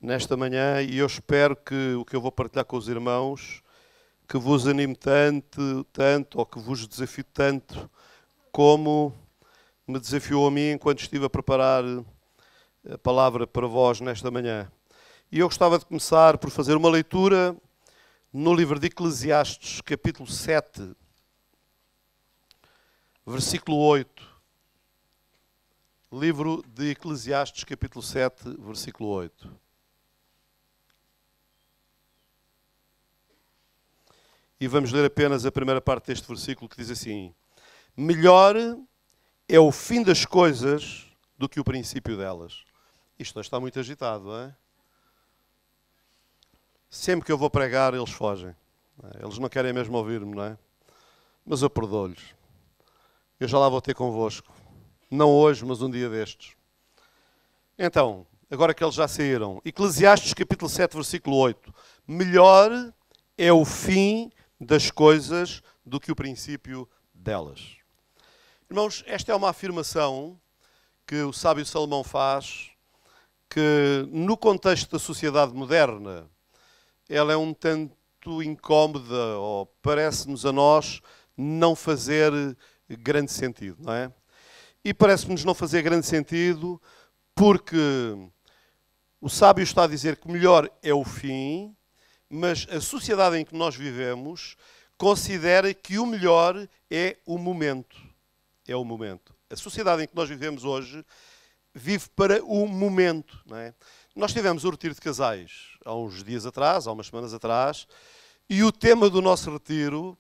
nesta manhã e eu espero que o que eu vou partilhar com os irmãos que vos anime tanto, ou que vos desafie tanto, como me desafiou a mim enquanto estive a preparar a palavra para vós nesta manhã. E eu gostava de começar por fazer uma leitura no livro de Eclesiastes, capítulo 7, versículo 8. Livro de Eclesiastes, capítulo 7, versículo 8. E vamos ler apenas a primeira parte deste versículo que diz assim: melhor é o fim das coisas do que o princípio delas. Isto não está muito agitado, não é? Sempre que eu vou pregar, eles fogem. Eles não querem mesmo ouvir-me, não é? Mas eu perdoo-lhes. Eu já lá vou ter convosco. Não hoje, mas um dia destes. Então, agora que eles já saíram, Eclesiastes capítulo 7, versículo 8. Melhor é o fim das coisas do que o princípio delas. Irmãos, esta é uma afirmação que o sábio Salomão faz, que no contexto da sociedade moderna, ela é um tanto incómoda, ou parece-nos a nós não fazer grande sentido, não é? E parece-nos não fazer grande sentido porque o sábio está a dizer que melhor é o fim, mas a sociedade em que nós vivemos considera que o melhor é o momento. É o momento. A sociedade em que nós vivemos hoje vive para o momento, não é? Nós tivemos o retiro de casais há uns dias atrás, há umas semanas atrás, e o tema do nosso retiro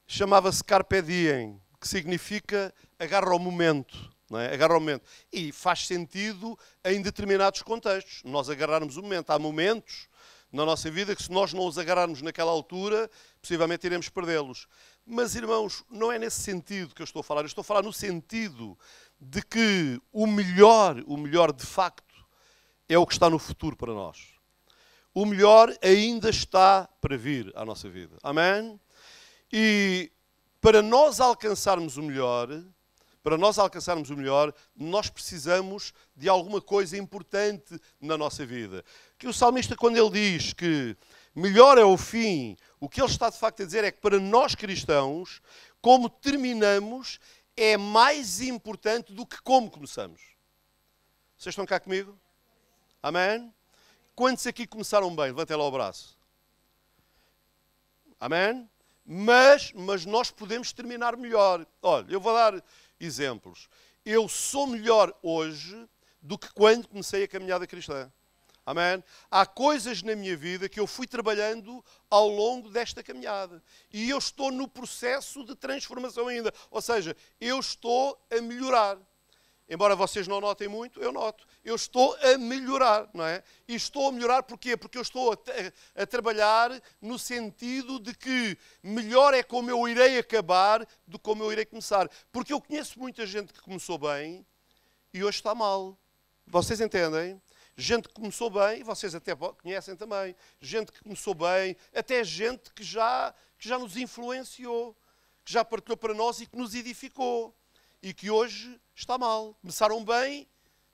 chamava-se Carpe Diem, que significa agarra ao momento. Não é? Agarra ao momento. E faz sentido em determinados contextos. Nós agarrarmos o momento. Há momentos na nossa vida que se nós não os agarrarmos naquela altura, possivelmente iremos perdê-los. Mas, irmãos, não é nesse sentido que eu estou a falar. Eu estou a falar no sentido de que o melhor de facto, é o que está no futuro para nós. O melhor ainda está para vir à nossa vida. Amém? E para nós alcançarmos o melhor, nós precisamos de alguma coisa importante na nossa vida. Que o salmista, quando ele diz que melhor é o fim, o que ele está de facto a dizer é que para nós cristãos, como terminamos é mais importante do que como começamos. Vocês estão cá comigo? Amém? Quantos aqui começaram bem? Levantem lá o braço. Amém? Mas nós podemos terminar melhor. Olha, eu vou dar exemplos. Eu sou melhor hoje do que quando comecei a caminhada cristã. Amém? Há coisas na minha vida que eu fui trabalhando ao longo desta caminhada. E eu estou no processo de transformação ainda. Ou seja, eu estou a melhorar. Embora vocês não notem muito, eu noto. Eu estou a melhorar, não é? E estou a melhorar porquê? Porque eu estou a trabalhar no sentido de que melhor é como eu irei acabar do que como eu irei começar. Porque eu conheço muita gente que começou bem e hoje está mal. Vocês entendem? Gente que começou bem, e vocês até conhecem também, gente que começou bem, até gente que já nos influenciou, que já partilhou para nós e que nos edificou. E que hoje está mal. Começaram bem,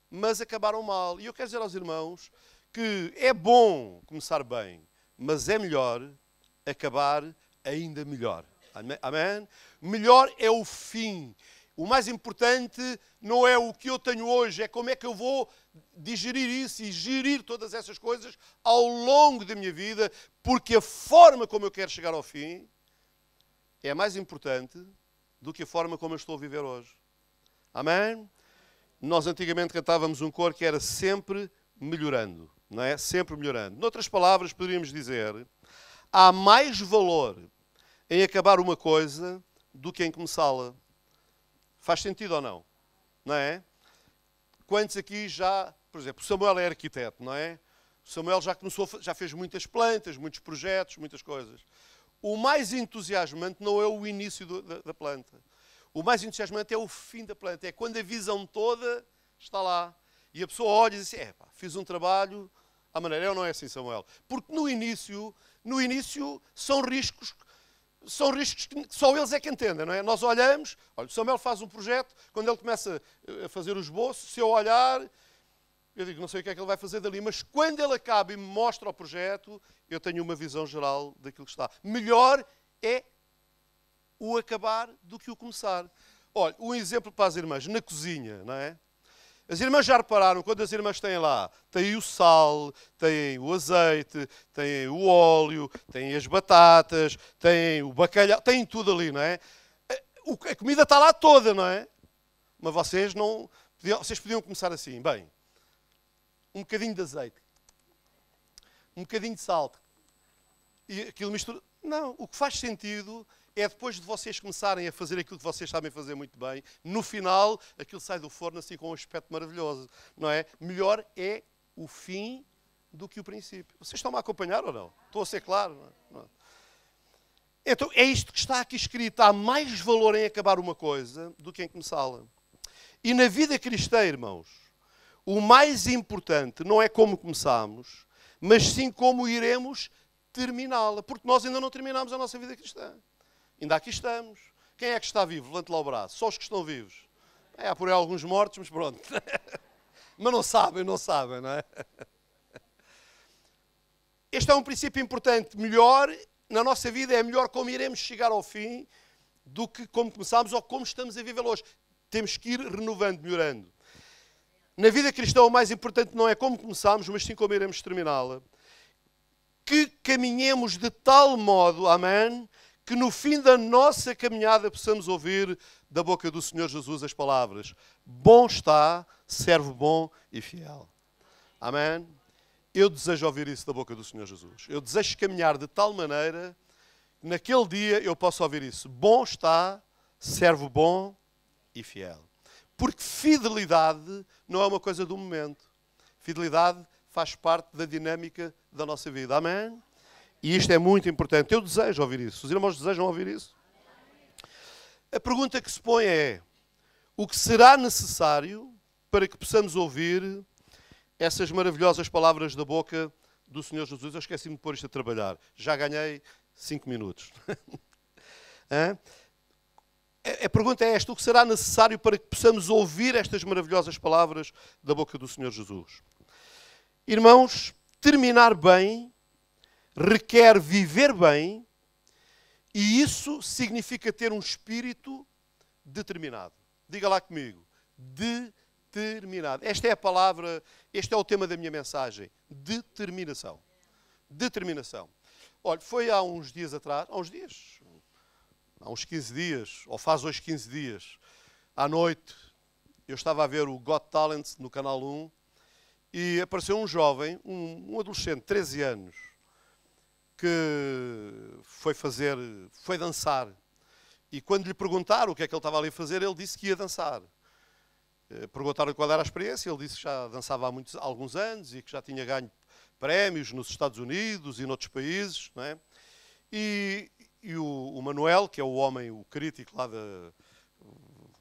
mas acabaram mal. E eu quero dizer aos irmãos que é bom começar bem, mas é melhor acabar ainda melhor. Amém? Melhor é o fim. O mais importante não é o que eu tenho hoje, é como é que eu vou digerir isso e gerir todas essas coisas ao longo da minha vida, porque a forma como eu quero chegar ao fim é mais importante do que a forma como eu estou a viver hoje. Amém? Nós antigamente cantávamos um coro que era sempre melhorando, não é? Sempre melhorando. Noutras palavras, poderíamos dizer, há mais valor em acabar uma coisa do que em começá-la. Faz sentido ou não? Não é? Quantos aqui já, por exemplo, o Samuel é arquiteto, não é? O Samuel já fez muitas plantas, muitos projetos, muitas coisas. O mais entusiasmante não é o início da planta. O mais entusiasmante é o fim da planta. É quando a visão toda está lá. E a pessoa olha e diz assim, fiz um trabalho à maneira. Não é assim, Samuel. Porque no início são riscos que só eles é que entendem, não é? Nós olhamos, olha, o Samuel faz um projeto, quando ele começa a fazer o esboço, se eu olhar, Eu digo, não sei o que é que ele vai fazer dali, mas quando ele acaba e me mostra o projeto, eu tenho uma visão geral daquilo que está. Melhor é o acabar do que o começar. Olha, um exemplo para as irmãs, na cozinha, não é? As irmãs já repararam, quando as irmãs têm lá, têm o sal, têm o azeite, têm o óleo, têm as batatas, têm o bacalhau, têm tudo ali, não é? A comida está lá toda, não é? Mas vocês não... Vocês podiam começar assim, bem, um bocadinho de azeite, um bocadinho de sal, e aquilo mistura... Não, o que faz sentido é depois de vocês começarem a fazer aquilo que vocês sabem fazer muito bem, no final, aquilo sai do forno assim com um aspecto maravilhoso, não é? Melhor é o fim do que o princípio. Vocês estão-me a acompanhar ou não? Estou a ser claro? Não é? Então, é isto que está aqui escrito. Há mais valor em acabar uma coisa do que em começá-la. E na vida cristã, irmãos, o mais importante não é como começamos, mas sim como iremos terminá-la. Porque nós ainda não terminamos a nossa vida cristã. Ainda aqui estamos. Quem é que está vivo? Levante lá o braço. Só os que estão vivos. Há por aí alguns mortos, mas pronto. Mas não sabem, não é? Este é um princípio importante. Melhor, na nossa vida, é melhor como iremos chegar ao fim do que como começámos ou como estamos a viver hoje. Temos que ir renovando, melhorando. Na vida cristã, o mais importante não é como começámos, mas sim como iremos terminá-la. Que caminhemos de tal modo, amém, que no fim da nossa caminhada possamos ouvir da boca do Senhor Jesus as palavras: bom está, servo bom e fiel. Amém? Eu desejo ouvir isso da boca do Senhor Jesus. Eu desejo caminhar de tal maneira que naquele dia eu possa ouvir isso: bom está, servo bom e fiel. Porque fidelidade não é uma coisa do momento. Fidelidade faz parte da dinâmica da nossa vida. Amém? E isto é muito importante. Eu desejo ouvir isso. Os irmãos desejam ouvir isso? A pergunta que se põe é: o que será necessário para que possamos ouvir essas maravilhosas palavras da boca do Senhor Jesus? Eu esqueci-me de pôr isto a trabalhar. Já ganhei 5 minutos. A pergunta é esta: o que será necessário para que possamos ouvir estas maravilhosas palavras da boca do Senhor Jesus? Irmãos, terminar bem requer viver bem, e isso significa ter um espírito determinado. Diga lá comigo: determinado. Esta é a palavra, este é o tema da minha mensagem: determinação. Determinação. Olha, foi há uns dias atrás, há uns 15 dias, ou faz hoje 15 dias, à noite, eu estava a ver o Got Talent no Canal 1 e apareceu um jovem, um adolescente, 13 anos, que foi dançar. E quando lhe perguntaram o que é que ele estava ali a fazer, ele disse que ia dançar. Perguntaram qual era a experiência, ele disse que já dançava há alguns anos e que já tinha ganho prémios nos Estados Unidos e noutros países, não é? E o Manuel, que é o homem, o crítico lá,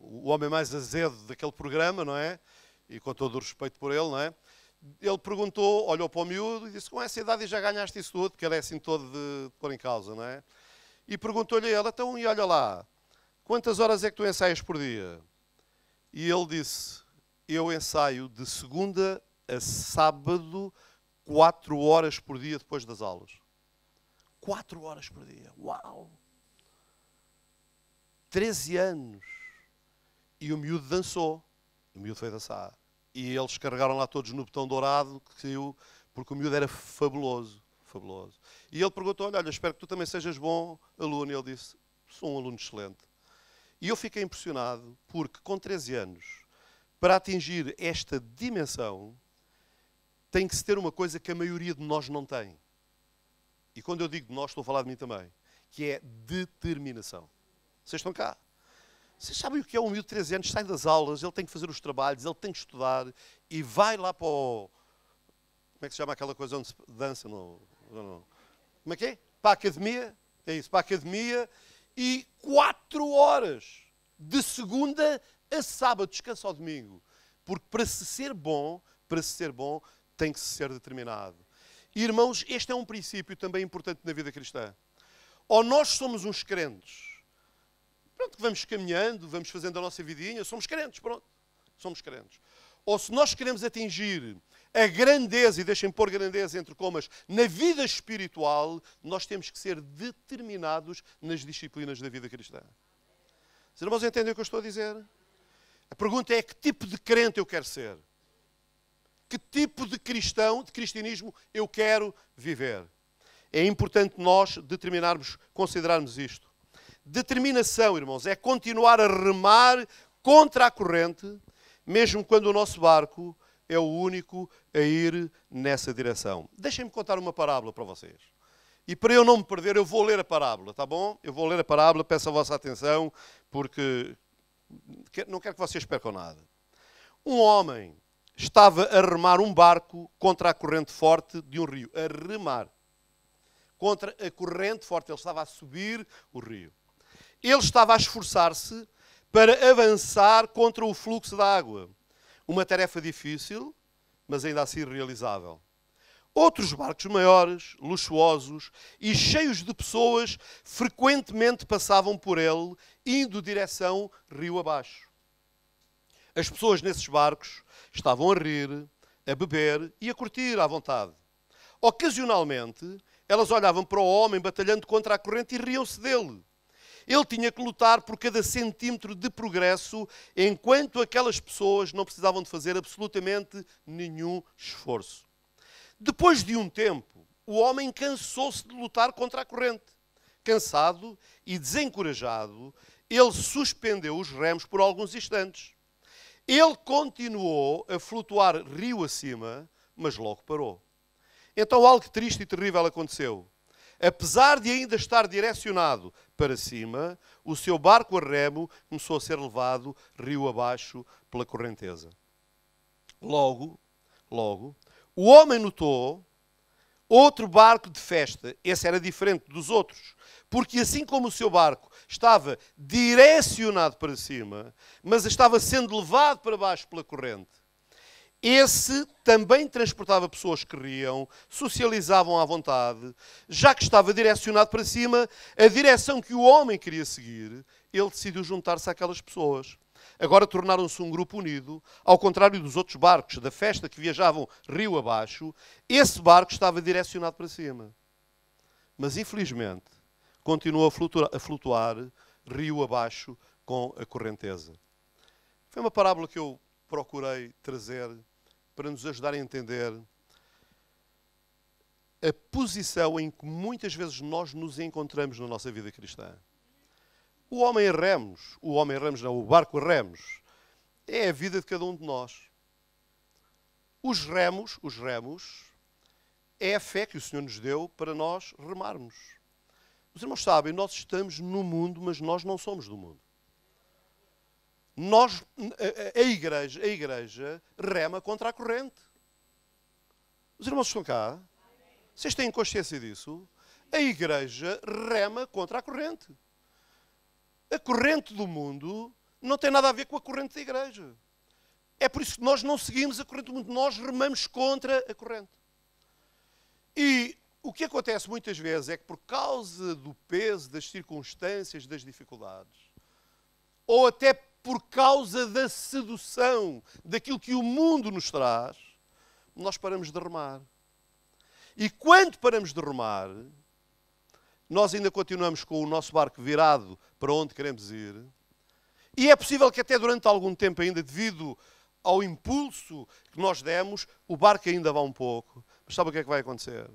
o homem mais azedo daquele programa, não é? E com todo o respeito por ele, não é? Ele perguntou, olhou para o miúdo e disse: com essa idade já ganhaste isso tudo, porque ele é assim todo de pôr em causa, não é? E perguntou-lhe a ele: então, e olha lá, quantas horas é que tu ensaias por dia? E ele disse: eu ensaio de segunda a sábado 4 horas por dia depois das aulas. 4 horas por dia. Uau! 13 anos. E o miúdo dançou. O miúdo foi dançar. E eles carregaram lá todos no botão dourado, que saiu, porque o miúdo era fabuloso. Fabuloso. E ele perguntou: olha, espero que tu também sejas bom aluno. E ele disse: sou um aluno excelente. E eu fiquei impressionado, porque com 13 anos, para atingir esta dimensão, tem que se ter uma coisa que a maioria de nós não tem. E quando eu digo de nós, estou a falar de mim também, que é determinação. Vocês estão cá? Vocês sabem o que é um miúdo de 13 anos? Sai das aulas, ele tem que fazer os trabalhos, ele tem que estudar e vai lá para o... Como é que se chama aquela coisa onde se dança? Não. Como é que é? Para a academia. É isso, para a academia. E 4 horas, de segunda a sábado, descansa ao domingo. Porque para se ser bom, tem que se ser determinado. E, irmãos, este é um princípio também importante na vida cristã. Ou nós somos uns crentes, pronto, vamos caminhando, vamos fazendo a nossa vidinha, somos crentes, pronto, somos crentes. ou se nós queremos atingir a grandeza, e deixem pôr grandeza entre comas, na vida espiritual, nós temos que ser determinados nas disciplinas da vida cristã. Os irmãos entendem o que eu estou a dizer? A pergunta é: que tipo de crente eu quero ser? Que tipo de cristão, de cristianismo eu quero viver? É importante nós determinarmos, considerarmos isto. Determinação, irmãos, é continuar a remar contra a corrente, mesmo quando o nosso barco é o único a ir nessa direção. Deixem-me contar uma parábola para vocês. E para eu não me perder, eu vou ler a parábola, tá bom? Eu vou ler a parábola, peço a vossa atenção, porque não quero que vocês percam nada. Um homem estava a remar um barco contra a corrente forte de um rio. A remar. Contra a corrente forte. Ele estava a subir o rio. Ele estava a esforçar-se para avançar contra o fluxo da água. Uma tarefa difícil, mas ainda assim realizável. Outros barcos maiores, luxuosos e cheios de pessoas frequentemente passavam por ele, indo direção rio abaixo. As pessoas nesses barcos estavam a rir, a beber e a curtir à vontade. Ocasionalmente, elas olhavam para o homem batalhando contra a corrente e riam-se dele. Ele tinha que lutar por cada centímetro de progresso, enquanto aquelas pessoas não precisavam de fazer absolutamente nenhum esforço. Depois de um tempo, o homem cansou-se de lutar contra a corrente. Cansado e desencorajado, ele suspendeu os remos por alguns instantes. Ele continuou a flutuar rio acima, mas logo parou. Então algo triste e terrível aconteceu. Apesar de ainda estar direcionado para cima, o seu barco a remo começou a ser levado rio abaixo pela correnteza. Logo, o homem notou outro barco de festa. Esse era diferente dos outros, porque assim como o seu barco estava direcionado para cima, mas estava sendo levado para baixo pela corrente, esse também transportava pessoas que riam, socializavam à vontade. Já que estava direcionado para cima, a direção que o homem queria seguir, ele decidiu juntar-se àquelas pessoas. Agora tornaram-se um grupo unido, ao contrário dos outros barcos da festa que viajavam rio abaixo, esse barco estava direcionado para cima. Mas, infelizmente, continuou a flutuar rio abaixo com a correnteza. Foi uma parábola que eu procurei trazer para nos ajudar a entender a posição em que muitas vezes nós nos encontramos na nossa vida cristã. O barco a remos, é a vida de cada um de nós. Os remos é a fé que o Senhor nos deu para nós remarmos. Os irmãos sabem, nós estamos no mundo, mas nós não somos do mundo. A igreja rema contra a corrente. Os irmãos estão cá? Vocês têm consciência disso? A igreja rema contra a corrente. A corrente do mundo não tem nada a ver com a corrente da igreja. É por isso que nós não seguimos a corrente do mundo, nós remamos contra a corrente. E o que acontece muitas vezes é que por causa do peso, das circunstâncias, das dificuldades, ou até por causa da sedução, daquilo que o mundo nos traz, nós paramos de remar. E quando paramos de remar, nós ainda continuamos com o nosso barco virado para onde queremos ir. E é possível que até durante algum tempo ainda, devido ao impulso que nós demos, o barco ainda vá um pouco. Mas sabe o que é que vai acontecer?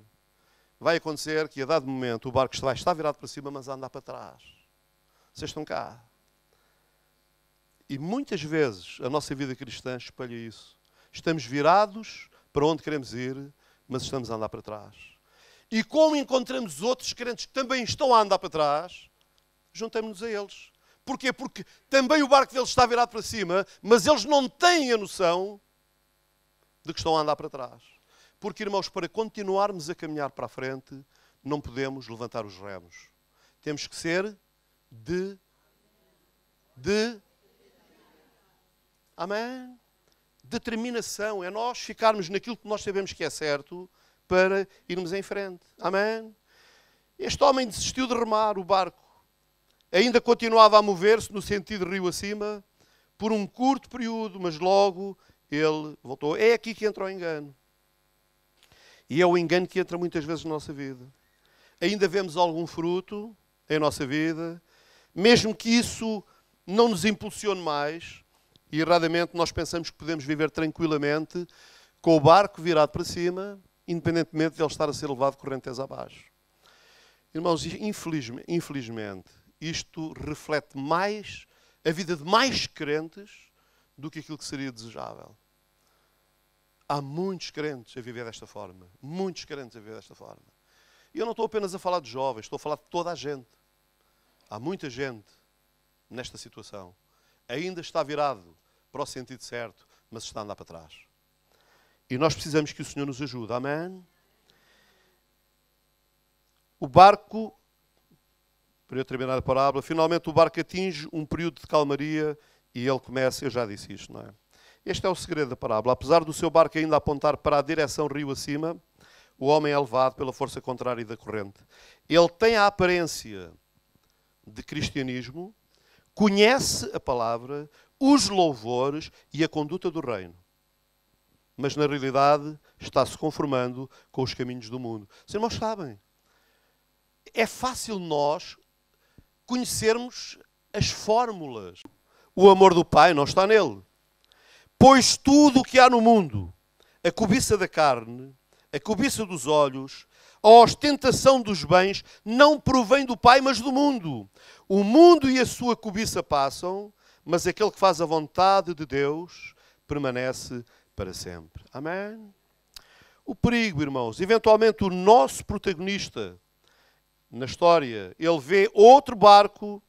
Vai acontecer que a dado momento o barco vai estar virado para cima, mas a andar para trás. Vocês estão cá. E muitas vezes a nossa vida cristã espelha isso. Estamos virados para onde queremos ir, mas estamos a andar para trás. E como encontramos outros crentes que também estão a andar para trás, juntamos-nos a eles. Porquê? Porque também o barco deles está virado para cima, mas eles não têm a noção de que estão a andar para trás. Porque, irmãos, para continuarmos a caminhar para a frente, não podemos levantar os remos. Temos que ser Amém? Determinação. É nós ficarmos naquilo que nós sabemos que é certo para irmos em frente. Amém? Este homem desistiu de remar o barco. Ainda continuava a mover-se no sentido rio acima por um curto período, mas logo ele voltou. É aqui que entra o engano. E é o engano que entra muitas vezes na nossa vida. Ainda vemos algum fruto em nossa vida, mesmo que isso não nos impulsione mais, e erradamente nós pensamos que podemos viver tranquilamente com o barco virado para cima, independentemente de ele estar a ser levado de correnteza abaixo. Irmãos, infelizmente, isto reflete mais a vida de mais crentes do que aquilo que seria desejável. Há muitos crentes a viver desta forma. Muitos crentes a viver desta forma. E eu não estou apenas a falar de jovens, estou a falar de toda a gente. Há muita gente nesta situação. Ainda está virado para o sentido certo, mas está a andar para trás. E nós precisamos que o Senhor nos ajude. Amém? O barco, para eu terminar a parábola, finalmente o barco atinge um período de calmaria e ele começa, eu já disse isto, não é? Este é o segredo da parábola. Apesar do seu barco ainda apontar para a direção rio acima, o homem é levado pela força contrária da corrente. Ele tem a aparência de cristianismo, conhece a palavra, os louvores e a conduta do reino. Mas na realidade está-se conformando com os caminhos do mundo. Os irmãos sabem, é fácil nós conhecermos as fórmulas. O amor do Pai não está nele. Pois tudo o que há no mundo, a cobiça da carne, a cobiça dos olhos, a ostentação dos bens, não provém do Pai, mas do mundo. O mundo e a sua cobiça passam, mas aquele que faz a vontade de Deus permanece para sempre. Amém? O perigo, irmãos, eventualmente o nosso protagonista na história, ele vê outro barco,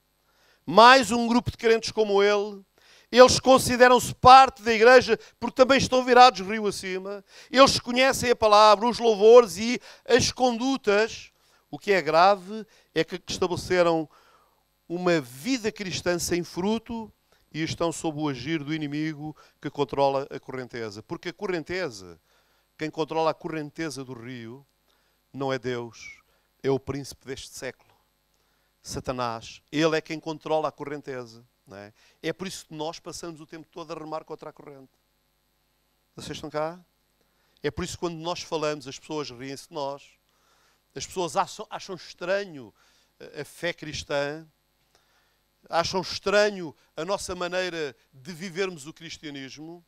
mais um grupo de crentes como ele. Eles consideram-se parte da igreja porque também estão virados rio acima. Eles conhecem a palavra, os louvores e as condutas. O que é grave é que estabeleceram uma vida cristã sem fruto e estão sob o agir do inimigo que controla a correnteza. Porque a correnteza, quem controla a correnteza do rio, não é Deus, é o príncipe deste século. Satanás, ele é quem controla a correnteza. Não é? É por isso que nós passamos o tempo todo a remar contra a corrente. Vocês estão cá? É por isso que quando nós falamos, as pessoas riem-se de nós. As pessoas acham estranho a fé cristã. Acham estranho a nossa maneira de vivermos o cristianismo.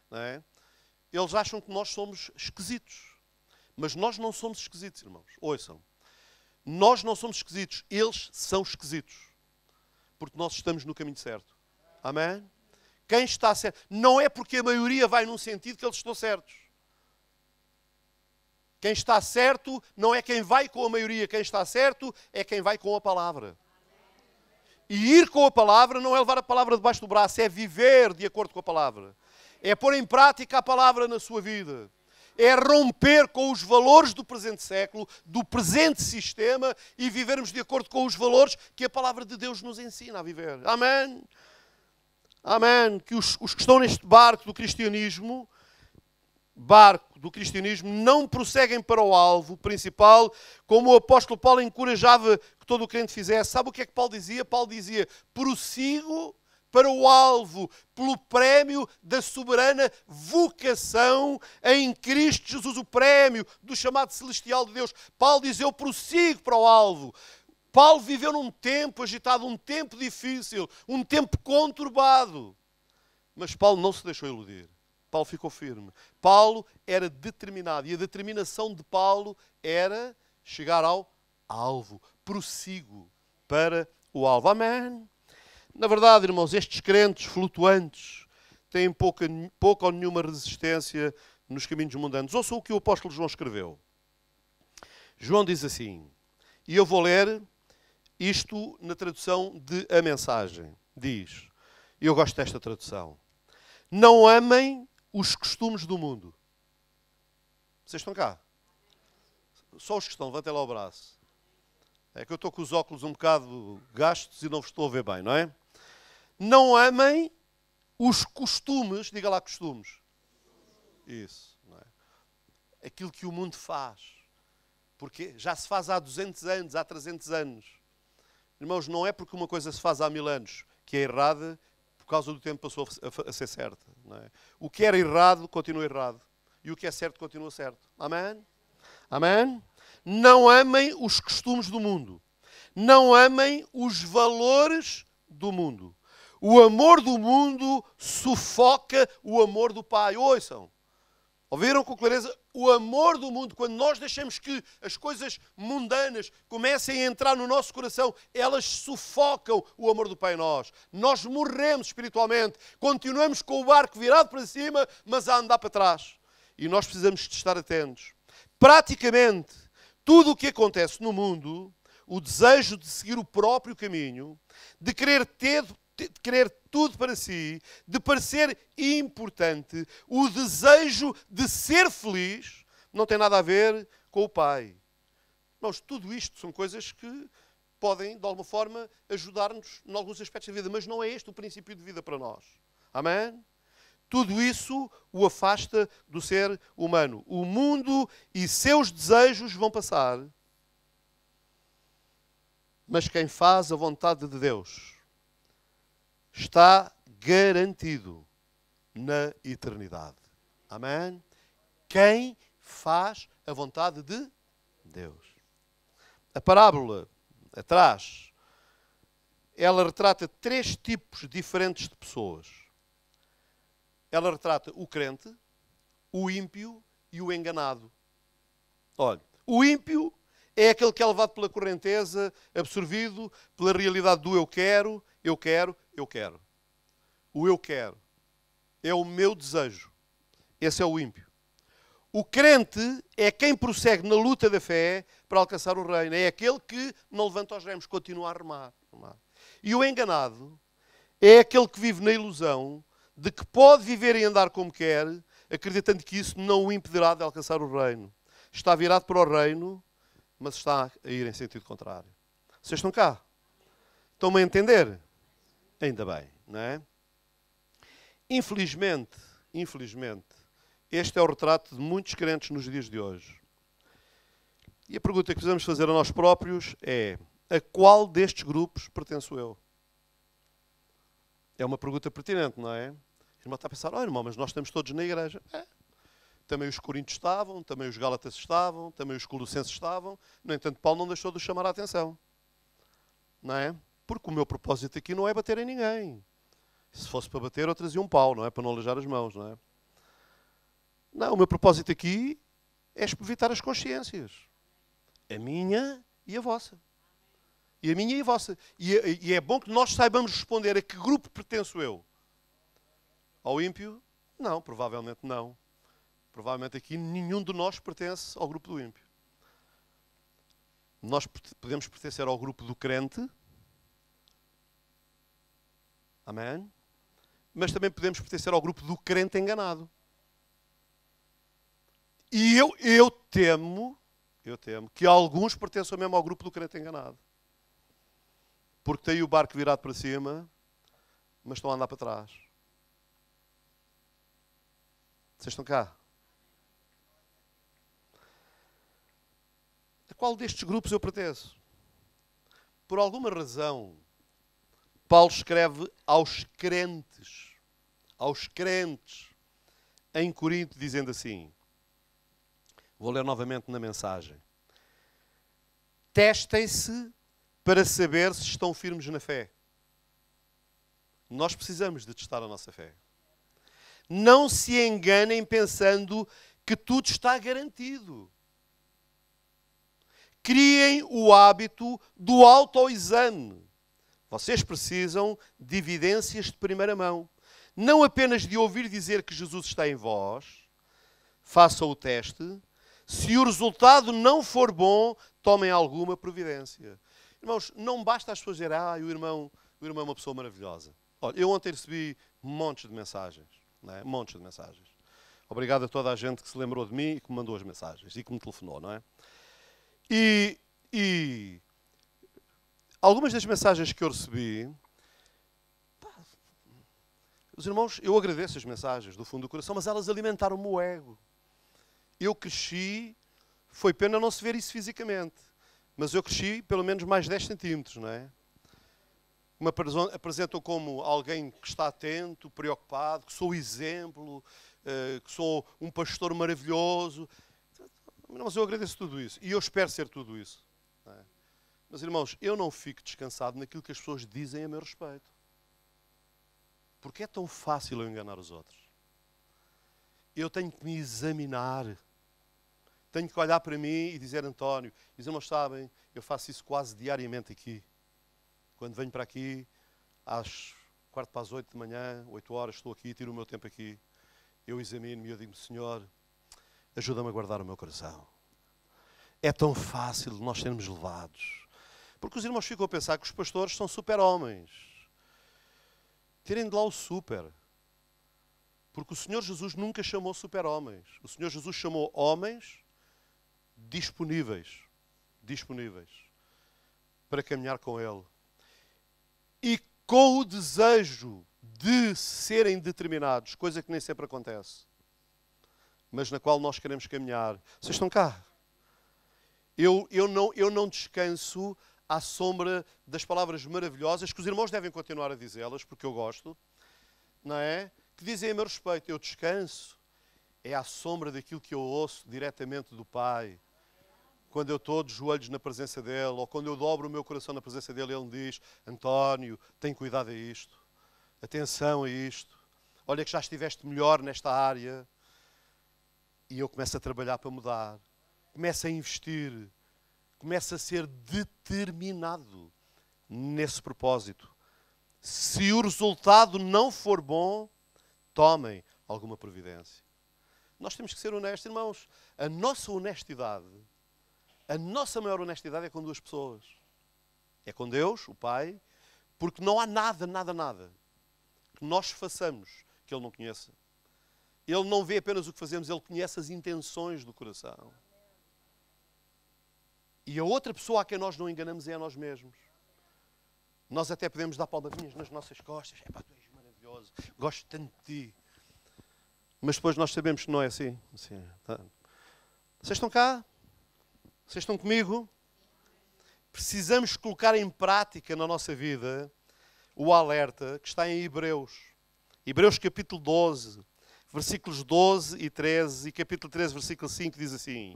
Não é? Eles acham que nós somos esquisitos. Mas nós não somos esquisitos, irmãos. Ouçam. Nós não somos esquisitos. Eles são esquisitos. Porque nós estamos no caminho certo. Amém? Quem está certo. Não é porque a maioria vai num sentido que eles estão certos. Quem está certo não é quem vai com a maioria. Quem está certo é quem vai com a palavra. E ir com a palavra não é levar a palavra debaixo do braço. É viver de acordo com a palavra. É pôr em prática a palavra na sua vida. É romper com os valores do presente século, do presente sistema e vivermos de acordo com os valores que a palavra de Deus nos ensina a viver. Amém? Amém. Que os que estão neste barco do cristianismo não prosseguem para o alvo principal, como o apóstolo Paulo encorajava que todo o crente fizesse. Sabe o que é que Paulo dizia? Paulo dizia, prossigo para o alvo, pelo prémio da soberana vocação em Cristo Jesus, o prémio do chamado celestial de Deus. Paulo diz, eu prossigo para o alvo. Paulo viveu num tempo agitado, um tempo difícil, um tempo conturbado. Mas Paulo não se deixou iludir. Paulo ficou firme. Paulo era determinado. E a determinação de Paulo era chegar ao alvo. Prossigo para o alvo. Amém? Na verdade, irmãos, estes crentes flutuantes têm pouca ou nenhuma resistência nos caminhos mundanos. Ouçam o que o apóstolo João escreveu. João diz assim, e eu vou ler isto na tradução de A Mensagem. Diz, e eu gosto desta tradução, não amem os costumes do mundo. Vocês estão cá? Só os que estão, levantem lá o braço. É que eu estou com os óculos um bocado gastos e não vos estou a ver bem, não é? Não amem os costumes, diga lá costumes. Isso, não é? Aquilo que o mundo faz. Porque já se faz há 200 anos, há 300 anos. Irmãos, não é porque uma coisa se faz há 1000 anos que é errada, por causa do tempo passou a ser certa. Não é? O que era errado, continua errado. E o que é certo, continua certo. Amém? Amém? Não amem os costumes do mundo. Não amem os valores do mundo. O amor do mundo sufoca o amor do Pai. Ouçam. Ouviram com clareza? O amor do mundo, quando nós deixamos que as coisas mundanas comecem a entrar no nosso coração, elas sufocam o amor do Pai em nós. Nós morremos espiritualmente, continuamos com o barco virado para cima, mas a andar para trás. E nós precisamos de estar atentos. Praticamente, tudo o que acontece no mundo, o desejo de seguir o próprio caminho, de querer tudo para si, de parecer importante, o desejo de ser feliz, não tem nada a ver com o Pai. Irmãos, tudo isto são coisas que podem, de alguma forma, ajudar-nos em alguns aspectos da vida, mas não é este o princípio de vida para nós. Amém? Tudo isso o afasta do ser humano. O mundo e seus desejos vão passar, mas quem faz a vontade de Deus está garantido na eternidade. Amém? Quem faz a vontade de Deus. A parábola atrás, ela retrata 3 tipos diferentes de pessoas. Ela retrata o crente, o ímpio e o enganado. Olha, o ímpio é aquele que é levado pela correnteza, absorvido pela realidade do eu quero, eu quero, eu quero. O eu quero é o meu desejo. Esse é o ímpio. O crente é quem prossegue na luta da fé para alcançar o reino. É aquele que não levanta os remos, continua a remar. E o enganado é aquele que vive na ilusão de que pode viver e andar como quer, acreditando que isso não o impedirá de alcançar o reino. Está virado para o reino, mas está a ir em sentido contrário. Vocês estão cá? Estão-me a entender? Ainda bem, não é? Infelizmente, este é o retrato de muitos crentes nos dias de hoje. E a pergunta que precisamos fazer a nós próprios é: a qual destes grupos pertenço eu? É uma pergunta pertinente, não é? O irmão está a pensar: irmão, mas nós estamos todos na igreja. Também os coríntios estavam, também os gálatas estavam, também os colossenses estavam. No entanto, Paulo não deixou de chamar a atenção. Não é? Porque o meu propósito aqui não é bater em ninguém. Se fosse para bater, eu trazia um pau, não é? Para não aleijar as mãos, não é? Não, o meu propósito aqui é evitar as consciências. A minha e a vossa. E a minha e a vossa. E é bom que nós saibamos responder a que grupo pertenço eu. Ao ímpio? Não, provavelmente não. Provavelmente aqui nenhum de nós pertence ao grupo do ímpio. Nós podemos pertencer ao grupo do crente. Amém? Mas também podemos pertencer ao grupo do crente enganado. E eu temo que alguns pertençam mesmo ao grupo do crente enganado. Porque tem o barco virado para cima, mas estão a andar para trás. Vocês estão cá? A qual destes grupos eu pertenço? Por alguma razão, Paulo escreve aos crentes em Corinto, dizendo assim, vou ler novamente na mensagem: testem-se para saber se estão firmes na fé. Nós precisamos de testar a nossa fé. Não se enganem pensando que tudo está garantido. Criem o hábito do autoexame. Vocês precisam de evidências de primeira mão. Não apenas de ouvir dizer que Jesus está em vós. Façam o teste. Se o resultado não for bom, tomem alguma providência. Irmãos, não basta as pessoas dizerem: o irmão é uma pessoa maravilhosa. Olha, eu ontem recebi montes de mensagens. Não é? Montes de mensagens. Obrigado a toda a gente que se lembrou de mim e que me mandou as mensagens e que me telefonou, não é? E algumas das mensagens que eu recebi, os irmãos, eu agradeço as mensagens do fundo do coração, mas elas alimentaram-me o ego. Eu cresci, foi pena não se ver isso fisicamente, mas eu cresci pelo menos mais 10 centímetros, não é? me apresentam como alguém que está atento, preocupado, que sou exemplo, que sou um pastor maravilhoso. Mas eu agradeço tudo isso e eu espero ser tudo isso. Não é? Mas, irmãos, eu não fico descansado naquilo que as pessoas dizem a meu respeito. Porque é tão fácil eu enganar os outros. Eu tenho que me examinar. Tenho que olhar para mim e dizer, António, os irmãos sabem, eu faço isso quase diariamente aqui. Quando venho para aqui, às 7:45 da manhã, 8 horas, estou aqui, tiro o meu tempo aqui. Eu examino-me e eu digo, Senhor, ajuda-me a guardar o meu coração. É tão fácil nós sermos levados. Porque os irmãos ficam a pensar que os pastores são super-homens. Tirem de lá o super. Porque o Senhor Jesus nunca chamou super-homens. O Senhor Jesus chamou homens disponíveis para caminhar com Ele. E com o desejo de serem determinados, coisa que nem sempre acontece, mas na qual nós queremos caminhar. Vocês estão cá? Eu não descanso à sombra das palavras maravilhosas, que os irmãos devem continuar a dizê-las, porque eu gosto, não é? Que dizem a meu respeito. Eu descanso é à sombra daquilo que eu ouço diretamente do Pai. Quando eu estou de joelhos na presença dEle, ou quando eu dobro o meu coração na presença dEle, Ele me diz, António, tem cuidado a isto, atenção a isto, olha que já estiveste melhor nesta área. E eu começo a trabalhar para mudar, começo a investir, começo a ser determinado nesse propósito. Se o resultado não for bom, tomem alguma providência. Nós temos que ser honestos, irmãos. A nossa honestidade, a nossa maior honestidade é com duas pessoas. É com Deus, o Pai, porque não há nada que nós façamos que Ele não conheça. Ele não vê apenas o que fazemos, Ele conhece as intenções do coração. E a outra pessoa a quem nós não enganamos é a nós mesmos. Nós até podemos dar palmadinhas nas nossas costas. Epá, tu és maravilhoso, gosto tanto de ti. Mas depois nós sabemos que não é assim. Tá. Vocês estão cá? Vocês estão comigo? Precisamos colocar em prática na nossa vida o alerta que está em Hebreus. Hebreus capítulo 12. Versículos 12 e 13 e capítulo 13, versículo 5 diz assim.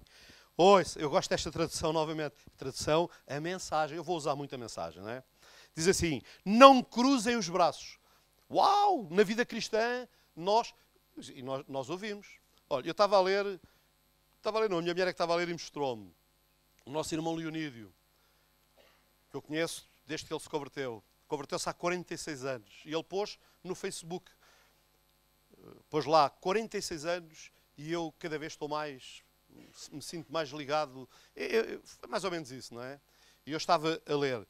Ouça, eu gosto desta tradução novamente. Tradução, a mensagem. Eu vou usar muito a mensagem, não é? Diz assim, não cruzem os braços. Uau! Na vida cristã, nós ouvimos. Olha, eu estava a ler, não, a minha mulher é que estava a ler e mostrou-me. O nosso irmão Leonídio, que eu conheço desde que ele se converteu. Converteu-se há 46 anos. E ele pôs no Facebook. Pôs lá 46 anos e eu cada vez me sinto mais ligado. É mais ou menos isso, não é? E eu estava a ler.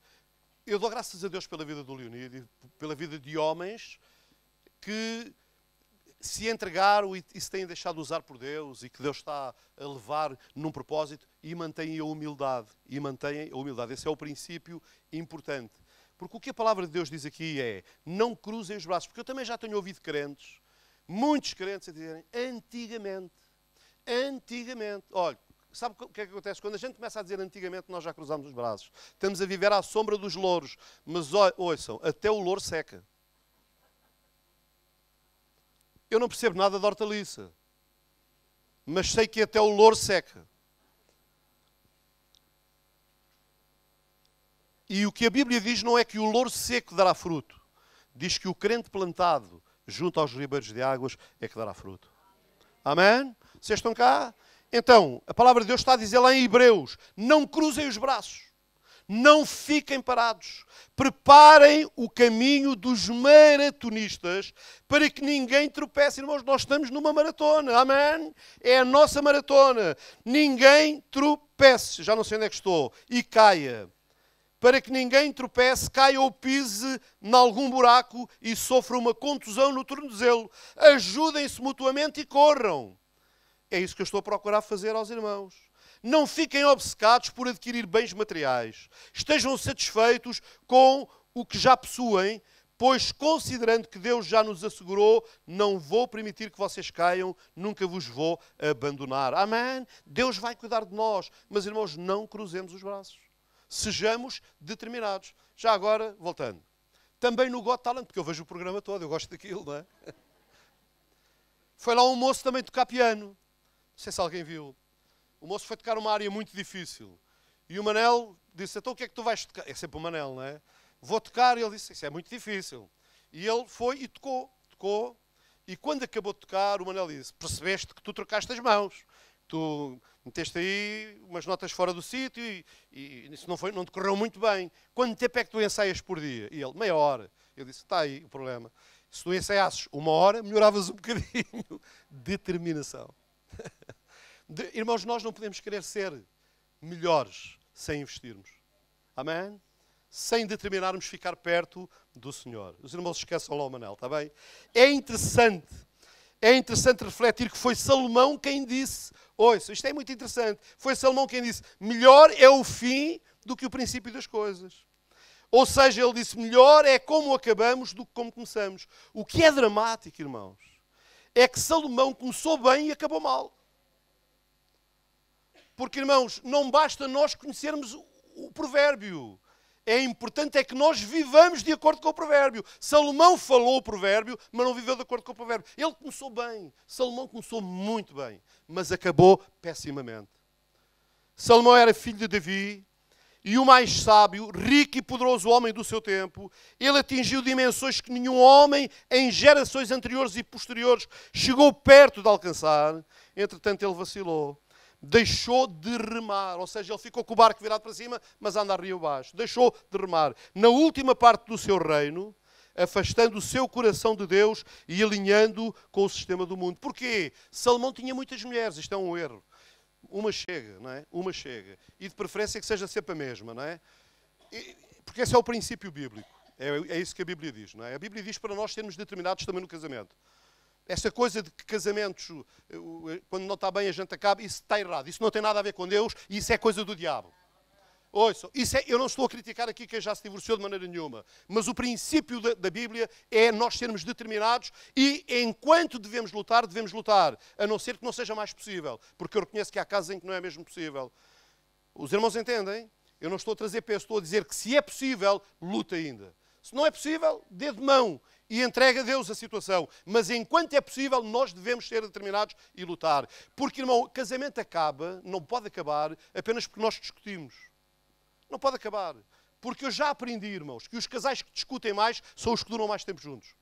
Eu dou graças a Deus pela vida do Leonídio, pela vida de homens que se entregaram e se têm deixado usar por Deus e que Deus está a levar num propósito e mantêm a humildade. Esse é o princípio importante. Porque o que a palavra de Deus diz aqui é, não cruzem os braços. Porque eu também já tenho ouvido crentes, muitos crentes a dizerem, antigamente. Olha, sabe o que é que acontece? Quando a gente começa a dizer antigamente, nós já cruzamos os braços. Estamos a viver à sombra dos louros. Mas ouçam, até o louro seca. Eu não percebo nada de hortaliça. Mas sei que até o louro seca. E o que a Bíblia diz não é que o louro seco dará fruto. Diz que o crente plantado junto aos ribeiros de águas é que dará fruto. Amém? Vocês estão cá? Então, a palavra de Deus está a dizer lá em Hebreus, não cruzem os braços, não fiquem parados, preparem o caminho dos maratonistas para que ninguém tropece. Irmãos, nós estamos numa maratona, amém? É a nossa maratona. Ninguém tropece, já não sei onde é que estou, e caia. Para que ninguém tropece, caia ou pise em algum buraco e sofra uma contusão no tornozelo. Ajudem-se mutuamente e corram. É isso que eu estou a procurar fazer aos irmãos. Não fiquem obcecados por adquirir bens materiais. Estejam satisfeitos com o que já possuem, pois, considerando que Deus já nos assegurou, não vou permitir que vocês caiam, nunca vos vou abandonar. Amém? Deus vai cuidar de nós. Mas, irmãos, não cruzemos os braços. Sejamos determinados. Já agora, voltando. também no Got Talent, porque eu vejo o programa todo, eu gosto daquilo, não é? Foi lá um moço também tocar piano. Não sei se alguém viu. O moço foi tocar uma área muito difícil. E o Manel disse, então o que é que tu vais tocar? É sempre o Manel, não é? Vou tocar. E ele disse, isso é muito difícil. E ele foi e tocou. E quando acabou de tocar, o Manel disse, percebeste que tu trocaste as mãos. Tu meteste aí umas notas fora do sítio e isso não te correu muito bem. Quanto tempo é que tu ensaias por dia? E ele, meia hora. Eu disse, está aí o problema. Se tu ensaiasses 1 hora, melhoravas um bocadinho. Determinação. Irmãos, nós não podemos querer ser melhores sem investirmos. Amém? Sem determinarmos ficar perto do Senhor. Os irmãos esqueçam lá o Manel, está bem? É interessante refletir que foi Salomão quem disse, ouça, isto é muito interessante, foi Salomão quem disse, melhor é o fim do que o princípio das coisas. Ou seja, ele disse, melhor é como acabamos do que como começamos. O que é dramático, irmãos, é que Salomão começou bem e acabou mal. Porque, irmãos, não basta nós conhecermos o provérbio. É importante é que nós vivamos de acordo com o provérbio. Salomão falou o provérbio, mas não viveu de acordo com o provérbio. Ele começou bem. Salomão começou muito bem, mas acabou pessimamente. Salomão era filho de Davi e o mais sábio, rico e poderoso homem do seu tempo. Ele atingiu dimensões que nenhum homem em gerações anteriores e posteriores chegou perto de alcançar. Entretanto, ele vacilou. Deixou de remar, ou seja, ele ficou com o barco virado para cima, mas anda a rio abaixo. Deixou de remar. Na última parte do seu reino, afastando o seu coração de Deus e alinhando com o sistema do mundo. Porquê? Salomão tinha muitas mulheres, isto é um erro. Uma chega, não é? Uma chega. E de preferência que seja sempre a mesma, não é? Porque esse é o princípio bíblico. É isso que a Bíblia diz, não é? A Bíblia diz para nós sermos determinados também no casamento. Essa coisa de que casamentos, quando não está bem a gente acaba, isso está errado. Isso não tem nada a ver com Deus e isso é coisa do diabo. Ouçam, eu não estou a criticar aqui quem já se divorciou de maneira nenhuma, mas o princípio da Bíblia é nós sermos determinados e enquanto devemos lutar, a não ser que não seja mais possível, porque eu reconheço que há casos em que não é mesmo possível. Os irmãos entendem? Eu não estou a trazer peso, estou a dizer que se é possível, luta ainda. Se não é possível, dê de mão e entregue a Deus a situação. Mas enquanto é possível, nós devemos ser determinados e lutar. Porque, irmão, o casamento acaba, não pode acabar, apenas porque nós discutimos. Não pode acabar. Porque eu já aprendi, irmãos, que os casais que discutem mais são os que duram mais tempo juntos.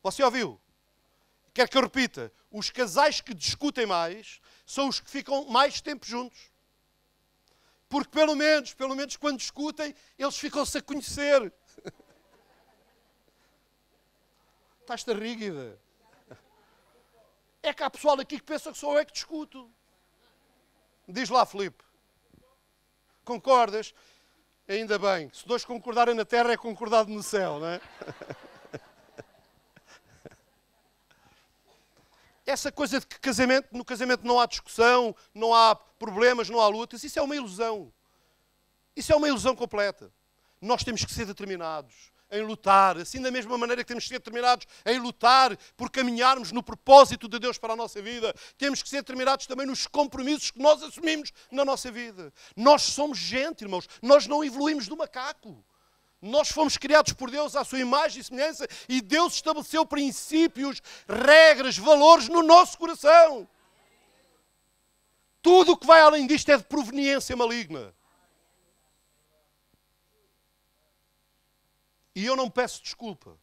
Você ouviu? Quer que eu repita? Os casais que discutem mais são os que ficam mais tempo juntos. Porque pelo menos quando discutem, eles ficam-se a conhecer. Estás-te rígida. É que há pessoal aqui que pensa que sou eu que discuto. Diz lá, Filipe. Concordas? Ainda bem. Se dois concordarem na terra, é concordado no céu, não é? Essa coisa de que no casamento não há discussão, não há problemas, não há lutas, isso é uma ilusão. Isso é uma ilusão completa. Nós temos que ser determinados em lutar, assim da mesma maneira que temos que ser determinados em lutar por caminharmos no propósito de Deus para a nossa vida, temos que ser determinados também nos compromissos que nós assumimos na nossa vida. Nós somos gente, irmãos, nós não evoluímos do macaco. Nós fomos criados por Deus à sua imagem e semelhança e Deus estabeleceu princípios, regras, valores no nosso coração. Tudo o que vai além disto é de proveniência maligna. E eu não peço desculpa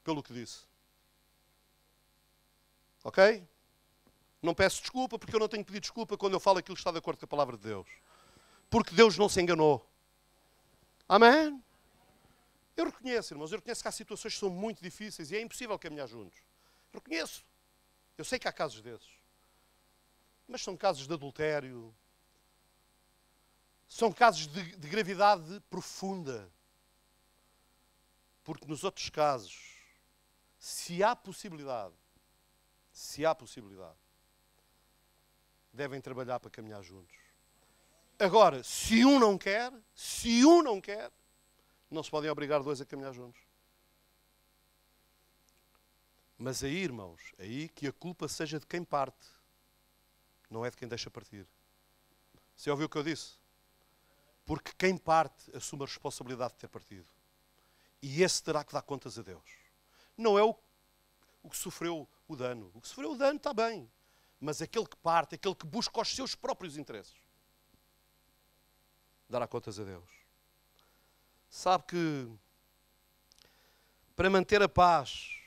pelo que disse. Ok? Não peço desculpa porque eu não tenho que pedir desculpa quando eu falo aquilo que está de acordo com a palavra de Deus. Porque Deus não se enganou. Amém? Eu reconheço, irmãos, que há situações que são muito difíceis e é impossível caminhar juntos. Reconheço. Eu sei que há casos desses. Mas são casos de adultério. São casos de gravidade profunda. Porque nos outros casos, se há possibilidade, devem trabalhar para caminhar juntos. Agora, se um não quer, não se podem obrigar dois a caminhar juntos. Mas aí, irmãos, aí que a culpa seja de quem parte, não é de quem deixa partir. Você ouviu o que eu disse? Porque quem parte assume a responsabilidade de ter partido. E esse terá que dar contas a Deus. Não é o que sofreu o dano. O que sofreu o dano está bem. Mas aquele que parte, aquele que busca os seus próprios interesses, dará contas a Deus. Sabe que para manter a paz,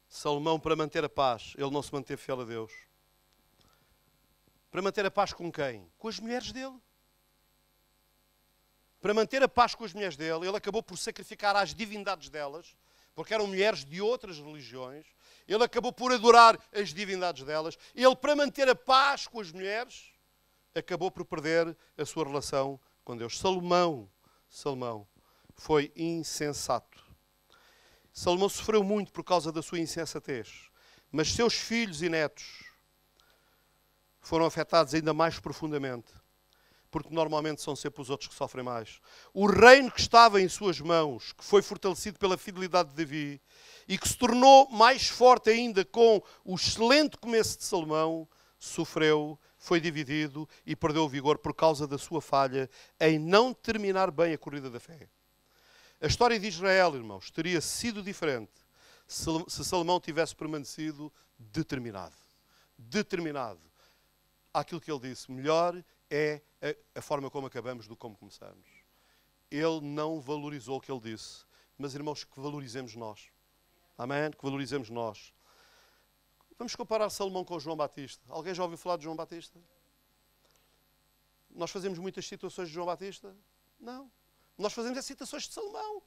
Salomão, para manter a paz, ele não se manteve fiel a Deus. Para manter a paz com quem? Com as mulheres dele. Para manter a paz com as mulheres dele, ele acabou por sacrificar às divindades delas, porque eram mulheres de outras religiões. Ele acabou por adorar as divindades delas. Ele, para manter a paz com as mulheres, acabou por perder a sua relação com Deus. Salomão foi insensato. Salomão sofreu muito por causa da sua insensatez. Mas seus filhos e netos foram afetados ainda mais profundamente. Porque normalmente são sempre os outros que sofrem mais. O reino que estava em suas mãos, que foi fortalecido pela fidelidade de Davi, e que se tornou mais forte ainda com o excelente começo de Salomão, sofreu, foi dividido e perdeu o vigor por causa da sua falha em não terminar bem a corrida da fé. A história de Israel, irmãos, teria sido diferente se Salomão tivesse permanecido determinado. Determinado. Àquilo que ele disse, melhor é a forma como acabamos do que como começamos. Ele não valorizou o que ele disse. Mas, irmãos, que valorizemos nós. Amém? Que valorizemos nós. Vamos comparar Salomão com João Batista. Alguém já ouviu falar de João Batista? Nós fazemos muitas citações de João Batista? Não. Nós fazemos as citações de Salomão.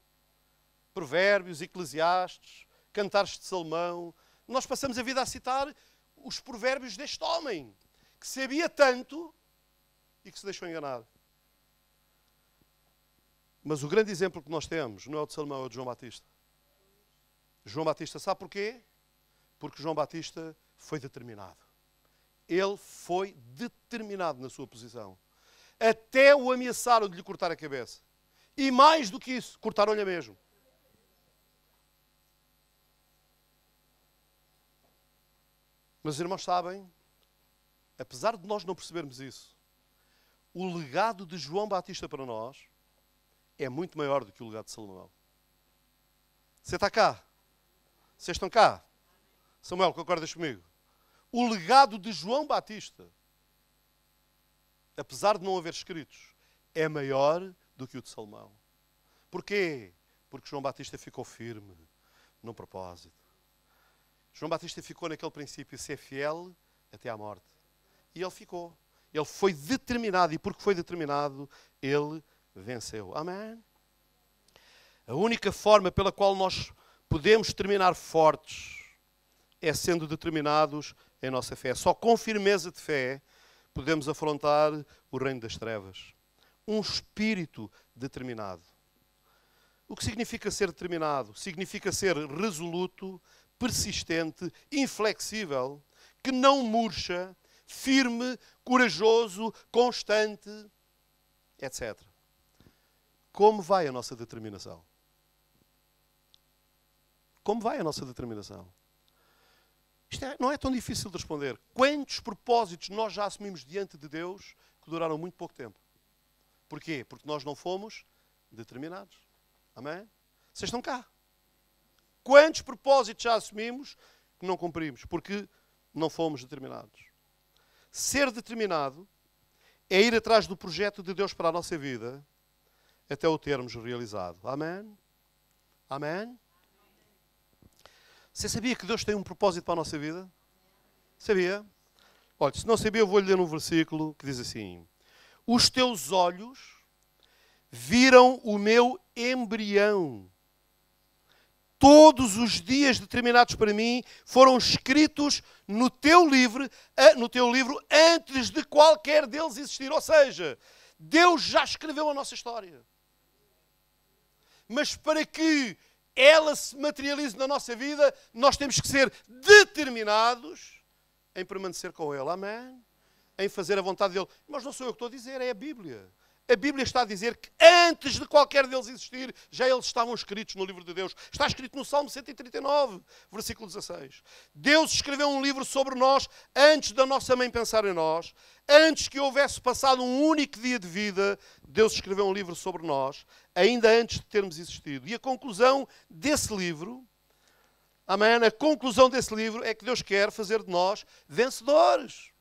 Provérbios, Eclesiastes, Cantares de Salomão. Nós passamos a vida a citar os provérbios deste homem, que sabia tanto e que se deixou enganar. Mas o grande exemplo que nós temos não é o de Salomão, é o de João Batista. João Batista, sabe porquê? Porque João Batista foi determinado. Ele foi determinado na sua posição. Até o ameaçaram de lhe cortar a cabeça. E mais do que isso, cortaram-lhe a mesmo. Mas os irmãos sabem, apesar de nós não percebermos isso, o legado de João Batista para nós é muito maior do que o legado de Salomão. Você está cá? Vocês estão cá? Samuel, concordas comigo? O legado de João Batista, apesar de não haver escritos, é maior do que o de Salomão. Porquê? Porque João Batista ficou firme num propósito. João Batista ficou naquele princípio, ser fiel até à morte. E ele ficou. Ele foi determinado, e porque foi determinado, ele venceu. Amém? A única forma pela qual nós podemos terminar fortes é sendo determinados em nossa fé. Só com firmeza de fé podemos afrontar o reino das trevas. Um espírito determinado. O que significa ser determinado? Significa ser resoluto, persistente, inflexível, que não murcha, firme, corajoso, constante, etc. Como vai a nossa determinação? Como vai a nossa determinação? Isto não é tão difícil de responder. Quantos propósitos nós já assumimos diante de Deus que duraram muito pouco tempo? Porquê? Porque nós não fomos determinados. Amém? Vocês estão cá. Quantos propósitos já assumimos que não cumprimos? Porque não fomos determinados. Ser determinado é ir atrás do projeto de Deus para a nossa vida até o termos realizado. Amém? Amém? Você sabia que Deus tem um propósito para a nossa vida? Sabia? Olha, se não sabia, eu vou-lhe ler um versículo que diz assim: os teus olhos viram o meu embrião. Todos os dias determinados para mim foram escritos no teu livro antes de qualquer deles existir. Ou seja, Deus já escreveu a nossa história. Mas para que ela se materialize na nossa vida, nós temos que ser determinados em permanecer com Ele. Amém? Em fazer a vontade dEle. Mas não sou eu que estou a dizer, é a Bíblia. A Bíblia está a dizer que antes de qualquer deles existir, já eles estavam escritos no livro de Deus. Está escrito no Salmo 139, versículo 16. Deus escreveu um livro sobre nós antes da nossa mãe pensar em nós. Antes que houvesse passado um único dia de vida, Deus escreveu um livro sobre nós, ainda antes de termos existido. E a conclusão desse livro, amém? A conclusão desse livro é que Deus quer fazer de nós vencedores.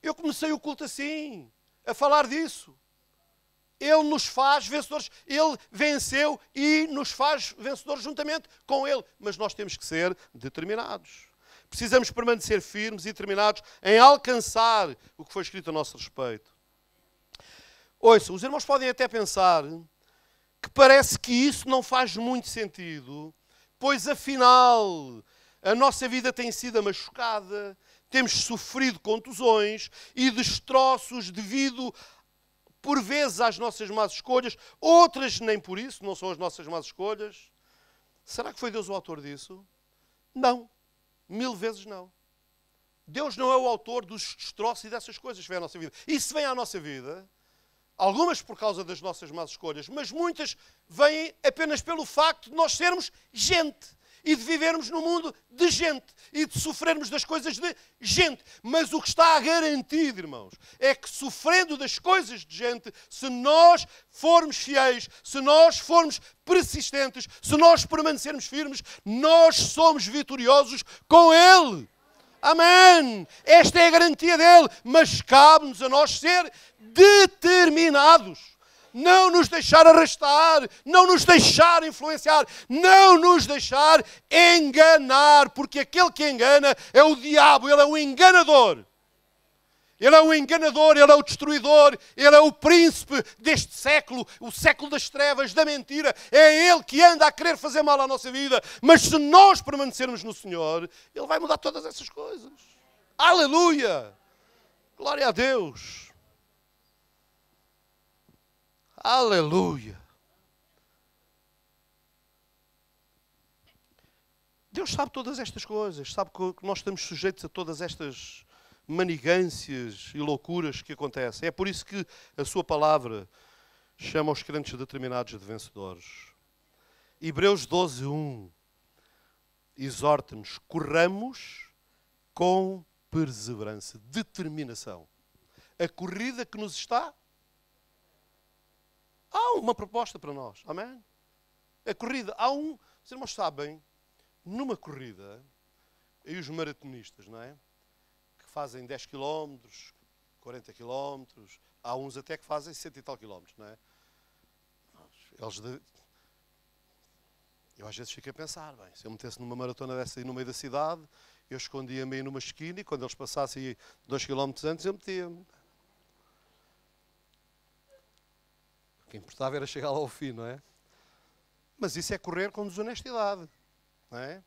Eu comecei o culto assim, a falar disso. Ele nos faz vencedores. Ele venceu e nos faz vencedores juntamente com Ele. Mas nós temos que ser determinados. Precisamos permanecer firmes e determinados em alcançar o que foi escrito a nosso respeito. Ouça, os irmãos podem até pensar que parece que isso não faz muito sentido, pois afinal a nossa vida tem sido machucada, temos sofrido contusões e destroços devido, por vezes, às nossas más escolhas, outras nem por isso, não são as nossas más escolhas. Será que foi Deus o autor disso? Não. 1000 vezes não. Deus não é o autor dos destroços e dessas coisas que vêm à nossa vida. Isso vem à nossa vida, algumas por causa das nossas más escolhas, mas muitas vêm apenas pelo facto de nós sermos gente. E de vivermos num mundo de gente. E de sofrermos das coisas de gente. Mas o que está garantido, irmãos, é que sofrendo das coisas de gente, se nós formos fiéis, se nós formos persistentes, se nós permanecermos firmes, nós somos vitoriosos com Ele. Amém! Esta é a garantia dele. Mas cabe-nos a nós ser determinados. Não nos deixar arrastar, não nos deixar influenciar, não nos deixar enganar, porque aquele que engana é o diabo, ele é o enganador. Ele é o enganador, ele é o destruidor, ele é o príncipe deste século, o século das trevas, da mentira. É ele que anda a querer fazer mal à nossa vida, mas se nós permanecermos no Senhor, ele vai mudar todas essas coisas. Aleluia! Glória a Deus! Aleluia! Deus sabe todas estas coisas, sabe que nós estamos sujeitos a todas estas manigâncias e loucuras que acontecem. É por isso que a sua palavra chama os crentes determinados de vencedores. Hebreus 12:1 exorta-nos, corramos com perseverança, determinação. A corrida que nos está... Há uma proposta para nós, amém? A corrida, os irmãos sabem, numa corrida, e os maratonistas, não é? Que fazem 10 km, 40 km, há uns até que fazem 100 e tal km, não é? Eu às vezes fico a pensar, bem, se eu metesse numa maratona dessa aí no meio da cidade, eu escondia-me aí numa esquina e quando eles passassem 2 km antes eu metia-me. O que importava era chegar lá ao fim, não é? Mas isso é correr com desonestidade, não é?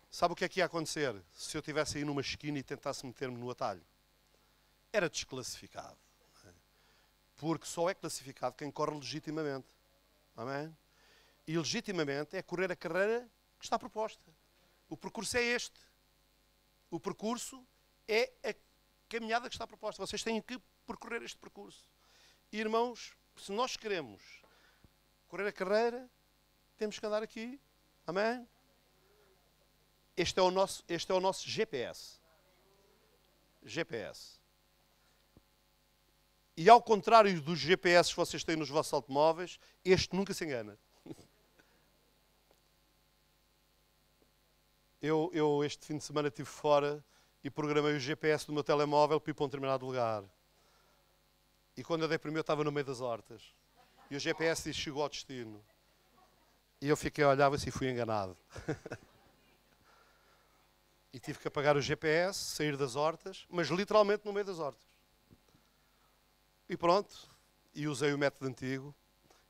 Sabe o que é que ia acontecer se eu estivesse aí numa esquina e tentasse meter-me no atalho? Era desclassificado. Não é? Porque só é classificado quem corre legitimamente. Amém? E legitimamente é correr a carreira que está proposta. O percurso é este. O percurso é a caminhada que está proposta. Vocês têm que percorrer este percurso. E, irmãos, se nós queremos correr a carreira, temos que andar aqui. Amém? Este é o nosso GPS. GPS. E ao contrário dos GPS que vocês têm nos vossos automóveis, este nunca se engana. Eu este fim de semana estive fora e programei o GPS do meu telemóvel para ir para um determinado lugar. E quando eu dei para mim, eu estava no meio das hortas. E o GPS disse, chegou ao destino. E eu fiquei a olhar assim e fui enganado. E tive que apagar o GPS, sair das hortas, mas literalmente no meio das hortas. E pronto, e usei o método antigo,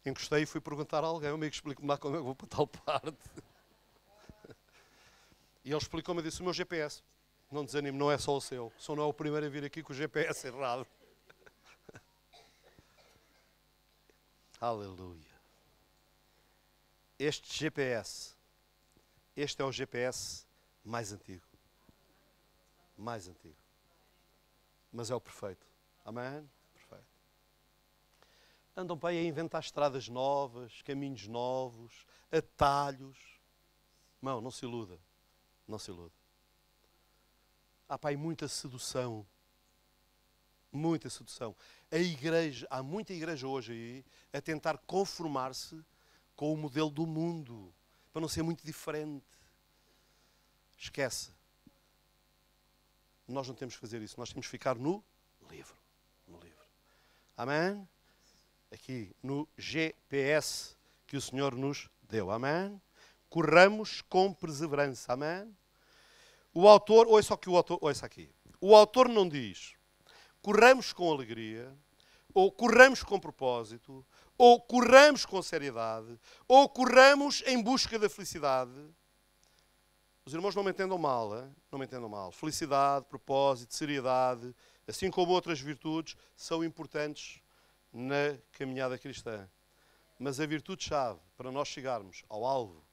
encostei e fui perguntar a alguém, o amigo explica-me lá como eu vou para tal parte. E ele explicou-me e disse, o meu GPS, não desanime, não é só o seu, só não é o primeiro a vir aqui com o GPS errado. Aleluia. Este GPS, este é o GPS mais antigo. Mais antigo. Mas é o perfeito. Amém? Perfeito. Andam para aí a inventar estradas novas, caminhos novos, atalhos. Irmão, não se iluda. Não se iluda. Há para aí muita sedução. Muita sedução. A igreja, há muita igreja hoje aí a tentar conformar-se com o modelo do mundo, para não ser muito diferente. Esquece. Nós não temos que fazer isso. Nós temos que ficar no livro. No livro. Amém? Aqui no GPS que o Senhor nos deu. Amém? Corramos com perseverança. Amém? O autor, ouça aqui. O autor não diz corramos com alegria, ou corramos com propósito, ou corramos com seriedade, ou corramos em busca da felicidade. Os irmãos não me entendam mal, hein? Não me entendam mal. Felicidade, propósito, seriedade, assim como outras virtudes, são importantes na caminhada cristã. Mas a virtude-chave para nós chegarmos ao alvo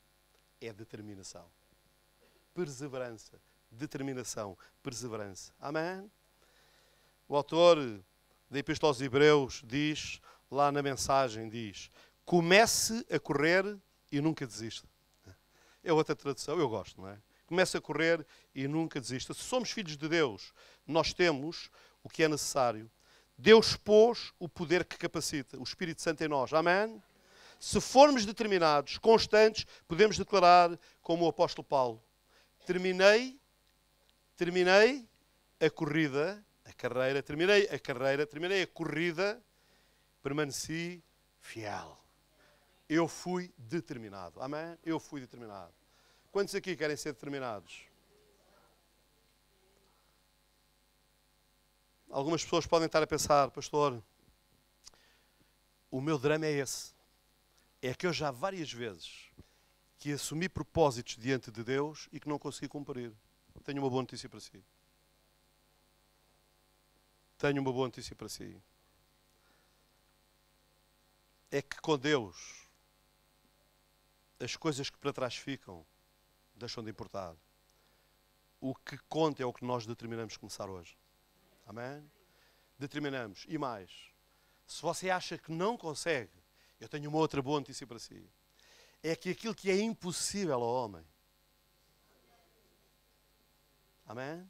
é determinação. Perseverança. Determinação. Perseverança. Amém? O autor da Epístola aos Hebreus diz, lá na mensagem, diz: comece a correr e nunca desista. É outra tradução, eu gosto, não é? Comece a correr e nunca desista. Se somos filhos de Deus, nós temos o que é necessário. Deus pôs o poder que capacita, o Espírito Santo em nós. Amém? Se formos determinados, constantes, podemos declarar, como o apóstolo Paulo: terminei a corrida, terminei a corrida, permaneci fiel. Eu fui determinado. Amém? Eu fui determinado. Quantos aqui querem ser determinados? Algumas pessoas podem estar a pensar: pastor, o meu drama é esse. É que eu já várias vezes que assumi propósitos diante de Deus e que não consegui cumprir. Tenho uma boa notícia para si. Tenho uma boa notícia para si. É que com Deus, as coisas que para trás ficam deixam de importar. O que conta é o que nós determinamos começar hoje. Amém? Determinamos. E mais, se você acha que não consegue, eu tenho uma outra boa notícia para si. É que aquilo que é impossível ao homem. Amém?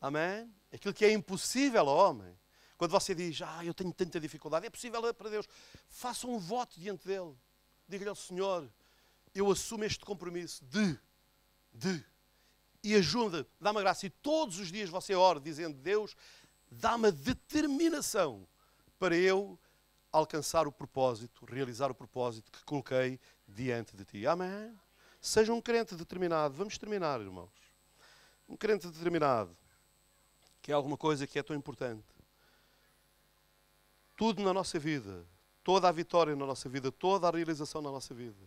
Amém? Aquilo que é impossível ao homem. Quando você diz: eu tenho tanta dificuldade, é possível para Deus. Faça um voto diante dele. Diga-lhe ao Senhor: eu assumo este compromisso e ajuda, dá-me a graça. E todos os dias você ora dizendo: Deus, dá-me a determinação para eu alcançar o propósito, realizar o propósito que coloquei diante de ti. Amém? Seja um crente determinado. Vamos terminar, irmãos. Um crente determinado, que é alguma coisa que é tão importante. Tudo na nossa vida, toda a vitória na nossa vida, toda a realização na nossa vida,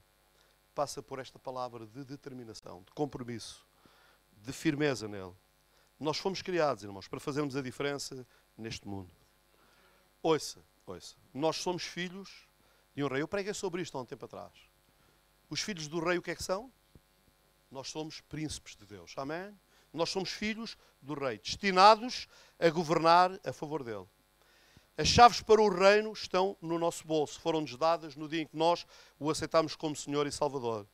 passa por esta palavra de determinação, de compromisso, de firmeza nele. Nós fomos criados, irmãos, para fazermos a diferença neste mundo. Ouça. Nós somos filhos de um rei. Eu preguei sobre isto há um tempo atrás. Os filhos do rei o que é que são? Nós somos príncipes de Deus. Amém? Nós somos filhos do rei, destinados a governar a favor dele. As chaves para o reino estão no nosso bolso. Foram-nos dadas no dia em que nós o aceitámos como Senhor e Salvador.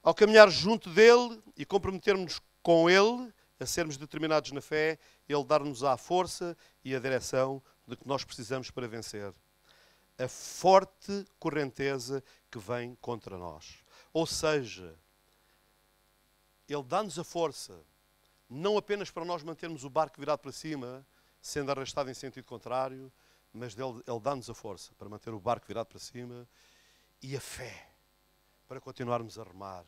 Ao caminhar junto dele e comprometermos com ele, a sermos determinados na fé, ele dar-nos a força e a direção de que nós precisamos para vencer a forte correnteza que vem contra nós. Ou seja, ele dá-nos a força, não apenas para nós mantermos o barco virado para cima, sendo arrastado em sentido contrário, mas ele dá-nos a força para manter o barco virado para cima e a fé para continuarmos a remar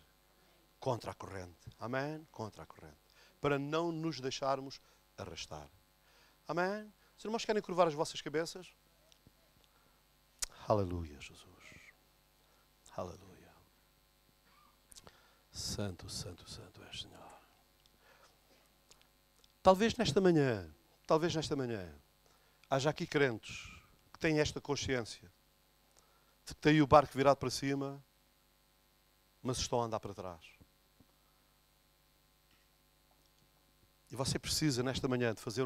contra a corrente. Amém? Contra a corrente. Para não nos deixarmos arrastar. Amém? Os irmãos querem curvar as vossas cabeças? Aleluia, Jesus. Aleluia. Santo, santo, santo és, Senhor. Talvez nesta manhã, haja aqui crentes que têm esta consciência de que têm o barco virado para cima, mas estão a andar para trás. E você precisa, nesta manhã, de fazer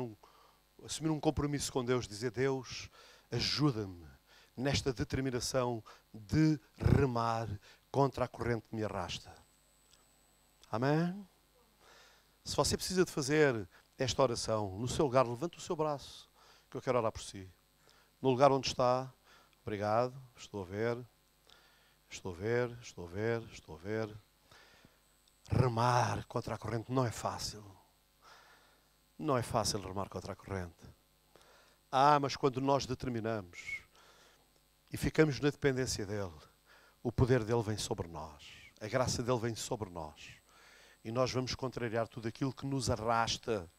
assumir um compromisso com Deus, dizer: Deus, ajuda-me nesta determinação de remar contra a corrente que me arrasta. Amém? Se você precisa de fazer esta oração, no seu lugar, levante o seu braço, que eu quero orar por si. No lugar onde está, obrigado, estou a ver, estou a ver, estou a ver, estou a ver. Remar contra a corrente não é fácil. Não é fácil remar contra a corrente. Mas quando nós determinamos e ficamos na dependência dele, o poder dele vem sobre nós. A graça dele vem sobre nós. E nós vamos contrariar tudo aquilo que nos arrasta.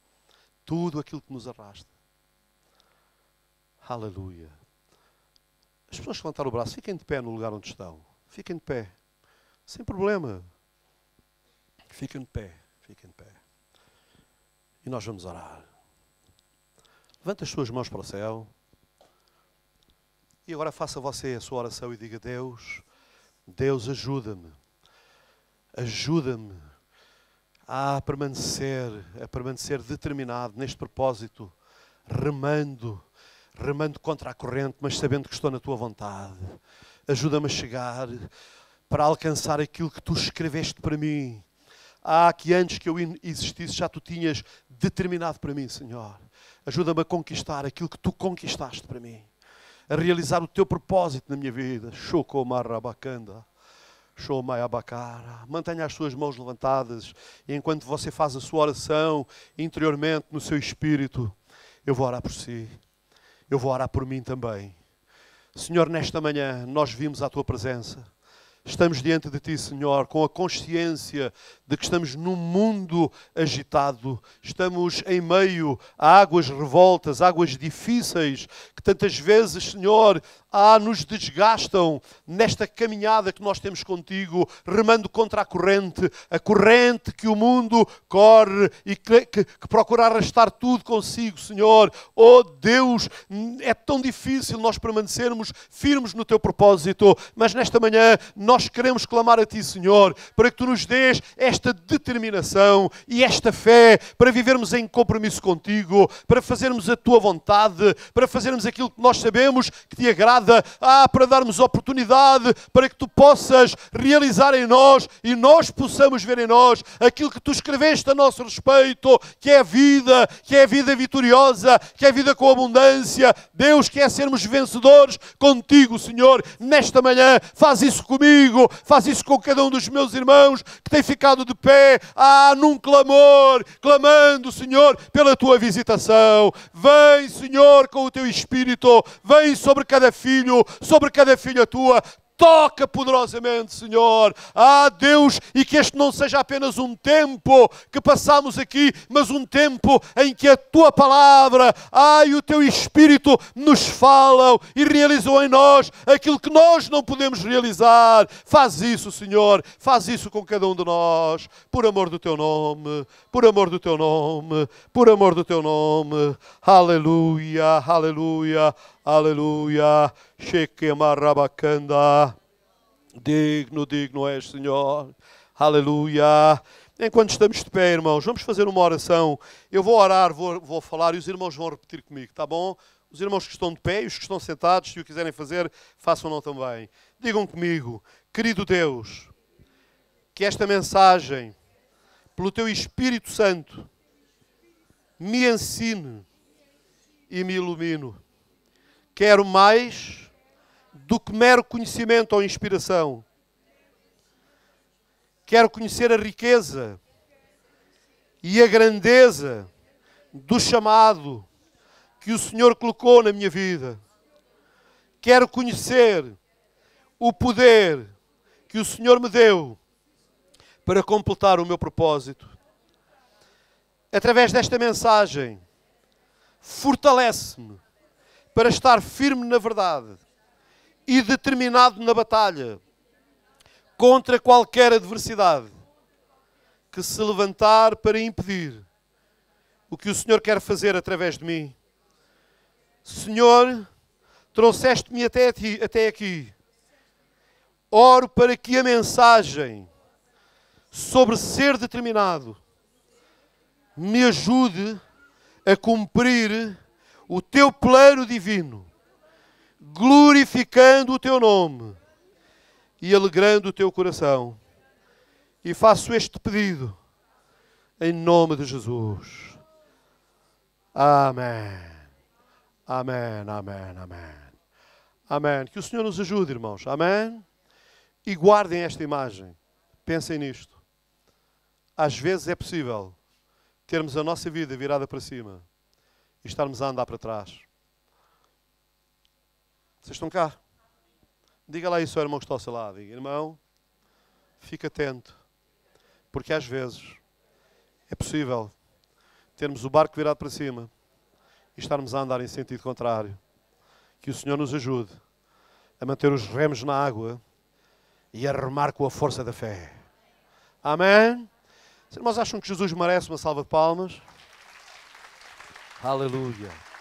Tudo aquilo que nos arrasta. Aleluia. As pessoas que levantaram o braço, fiquem de pé no lugar onde estão. Fiquem de pé. Sem problema. Fiquem de pé. Fiquem de pé. E nós vamos orar. Levante as suas mãos para o céu. E agora faça você a sua oração e diga: Deus, Deus, ajuda-me. Ajuda-me a permanecer determinado neste propósito, remando contra a corrente, mas sabendo que estou na tua vontade. Ajuda-me a chegar para alcançar aquilo que tu escreveste para mim. Que antes que eu existisse já tu tinhas determinado para mim, Senhor. Ajuda-me a conquistar aquilo que tu conquistaste para mim. A realizar o teu propósito na minha vida. Shokomarabakanda. Mantenha as suas mãos levantadas e enquanto você faz a sua oração interiormente no seu espírito, eu vou orar por si, eu vou orar por mim também. Senhor, nesta manhã nós vimos a tua presença. Estamos diante de ti, Senhor, com a consciência de que estamos num mundo agitado. Estamos em meio a águas revoltas, águas difíceis, que tantas vezes, Senhor, nos desgastam nesta caminhada que nós temos contigo, remando contra a corrente que o mundo corre e que procura arrastar tudo consigo, Senhor. Oh Deus, é tão difícil nós permanecermos firmes no teu propósito, mas nesta manhã nós queremos clamar a ti, Senhor, para que tu nos dês esta determinação e esta fé para vivermos em compromisso contigo, para fazermos a tua vontade, para fazermos aquilo que nós sabemos que te agrada, para darmos oportunidade para que tu possas realizar em nós e nós possamos ver em nós aquilo que tu escreveste a nosso respeito, que é a vida vitoriosa, que é a vida com abundância. Deus, quer sermos vencedores contigo, Senhor. Nesta manhã, faz isso comigo, faz isso com cada um dos meus irmãos que tem ficado de pé, num clamor, clamando, Senhor, pela tua visitação. Vem, Senhor, com o teu Espírito, vem sobre cada filho, sobre cada filha tua. Toca poderosamente, Senhor. Deus, e que este não seja apenas um tempo que passamos aqui, mas um tempo em que a Tua Palavra, e o Teu Espírito nos falam e realizam em nós aquilo que nós não podemos realizar. Faz isso, Senhor. Faz isso com cada um de nós. Por amor do Teu nome. Por amor do Teu nome. Por amor do Teu nome. Aleluia. Aleluia. Aleluia. Shekemarabakanda. Digno és, Senhor. Aleluia. Enquanto estamos de pé, irmãos, vamos fazer uma oração. Eu vou orar, vou falar e os irmãos vão repetir comigo, tá bom? Os irmãos que estão de pé e os que estão sentados, se o quiserem fazer, façam-no também. Digam comigo: querido Deus, que esta mensagem, pelo Teu Espírito Santo, me ensine e me ilumine. Quero mais do que mero conhecimento ou inspiração. Quero conhecer a riqueza e a grandeza do chamado que o Senhor colocou na minha vida. Quero conhecer o poder que o Senhor me deu para completar o meu propósito. Através desta mensagem, fortalece-me para estar firme na verdade e determinado na batalha contra qualquer adversidade que se levantar para impedir o que o Senhor quer fazer através de mim. Senhor, trouxeste-me até aqui. Oro para que a mensagem sobre ser determinado me ajude a cumprir o teu plano divino, glorificando o teu nome e alegrando o teu coração. E faço este pedido em nome de Jesus. Amém. Amém, amém, amém. Amém. Que o Senhor nos ajude, irmãos. Amém. E guardem esta imagem. Pensem nisto. Às vezes é possível termos a nossa vida virada para cima e estarmos a andar para trás. Vocês estão cá? Diga lá isso ao irmão que está ao seu lado. Diga, irmão, fica atento. Porque às vezes é possível termos o barco virado para cima e estarmos a andar em sentido contrário. Que o Senhor nos ajude a manter os remos na água e a remar com a força da fé. Amém? Os irmãos acham que Jesus merece uma salva de palmas? Aleluia.